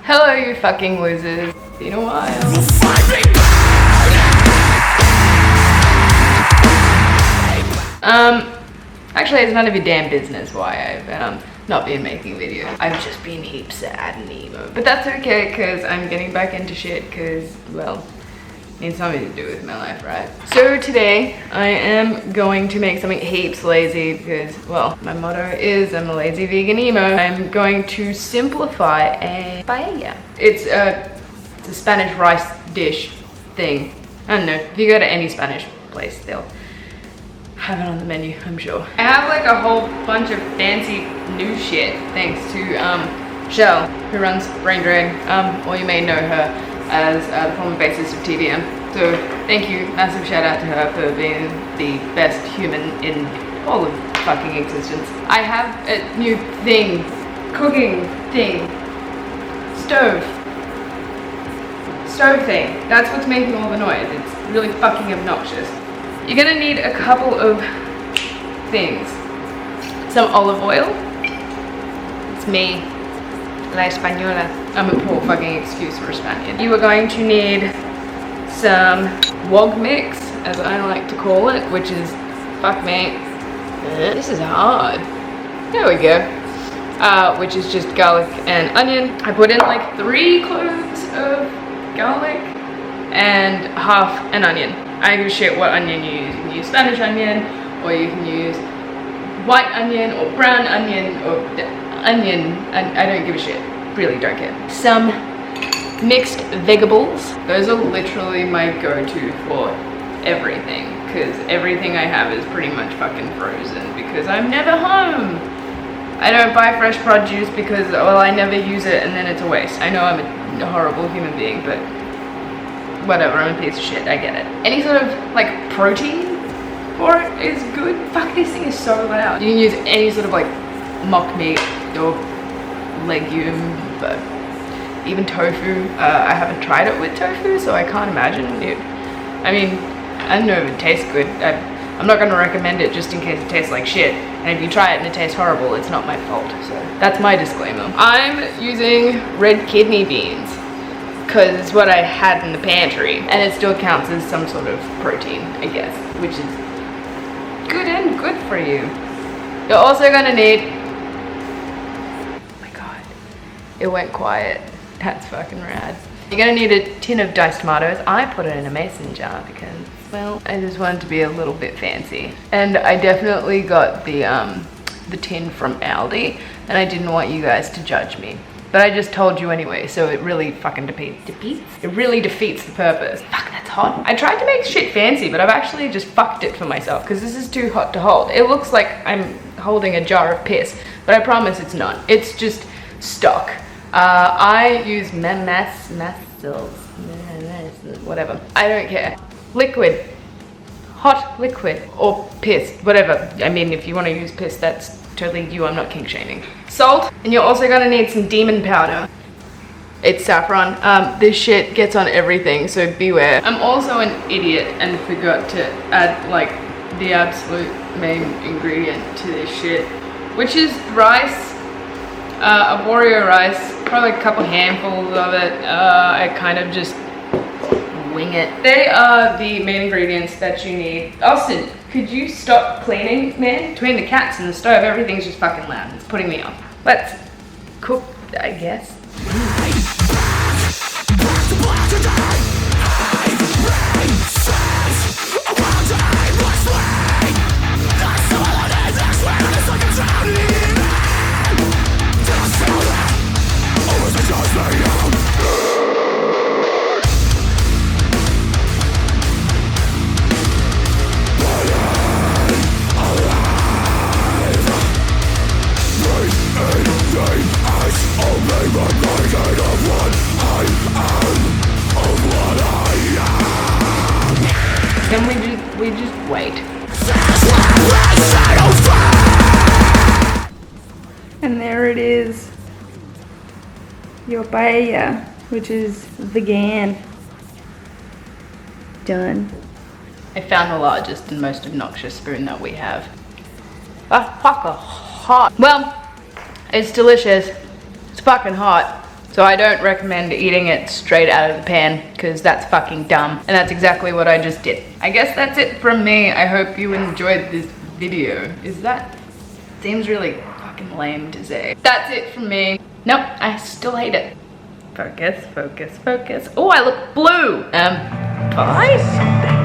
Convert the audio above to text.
Hello, you fucking losers. Been a while. Actually, it's none of your damn business why I've not been making videos. I've just been heaps sad and emo. But that's okay, because I'm getting back into shit, because, well, it needs something to do with my life, right? So today, I am going to make something heaps lazy, because, well, my motto is I'm a lazy vegan emo. I'm going to simplify a paella. It's a Spanish rice dish thing. I don't know, if you go to any Spanish place, they'll have it on the menu, I'm sure. I have like a whole bunch of fancy new shit thanks to Shell, who runs Brain Drain, or you may know her as the former bassist of TVM. So thank you, massive shout out to her for being the best human in all of fucking existence. I have a new thing, cooking thing, stove thing. That's what's making all the noise. It's really fucking obnoxious. You're gonna need a couple of things. Some olive oil. It's me, la española. I'm a poor fucking excuse for a Spaniard. You are going to need some wog mix, as I like to call it, which is, fuck me, this is hard. There we go. Which is just garlic and onion. I put in like 3 cloves of garlic and half an onion. I don't give a shit what onion you use. You can use Spanish onion, or you can use white onion, or brown onion, or onion. I don't give a shit. Really don't care. Some mixed vegetables. Those are literally my go-to for everything, because everything I have is pretty much fucking frozen because I'm never home. I don't buy fresh produce because, well, I never use it and then it's a waste. I know I'm a horrible human being, but whatever, I'm a piece of shit, I get it. Any sort of like protein for it is good. Fuck, this thing is so loud. You can use any sort of like mock meat or legume, but even tofu. I haven't tried it with tofu, so I can't imagine it. I mean, I don't know if it tastes good. I'm not gonna recommend it just in case it tastes like shit. And if you try it and it tastes horrible, it's not my fault. So that's my disclaimer. I'm using red kidney beans, because it's what I had in the pantry, and it still counts as some sort of protein, I guess, which is good and good for you. You're also gonna need, oh my god, it went quiet. That's fucking rad. You're gonna need a tin of diced tomatoes. I put it in a mason jar because, well, I just wanted to be a little bit fancy. And I definitely got the tin from Aldi, and I didn't want you guys to judge me. But I just told you anyway, so it really fucking defeats? It really defeats the purpose. Fuck, that's hot. I tried to make shit fancy, but I've actually just fucked it for myself because this is too hot to hold. It looks like I'm holding a jar of piss, but I promise it's not. It's just stock. I use whatever. I don't care. Liquid. Hot liquid or piss, whatever. I mean, if you want to use piss, that's totally you. I'm not kink shaming. Salt, and you're also gonna need some demon powder. It's saffron. This shit gets on everything, so beware. I'm also an idiot and forgot to add like the absolute main ingredient to this shit, which is rice, arborio rice, probably a couple handfuls of it. I kind of just wing it. They are the main ingredients that you need. Austin, could you stop cleaning, man? Between the cats and the stove, everything's just fucking loud. It's putting me off. Let's cook, I guess. Can we just wait? And there it is. Your paella, which is vegan. Done. I found the largest and most obnoxious spoon that we have. Ah, fucking hot. Well, it's delicious. It's fucking hot. So I don't recommend eating it straight out of the pan because that's fucking dumb. And that's exactly what I just did. I guess that's it from me. I hope you enjoyed this video. Seems really fucking lame to say. That's it from me. Nope, I still hate it. Focus, focus, focus. Oh, I look blue. Bye.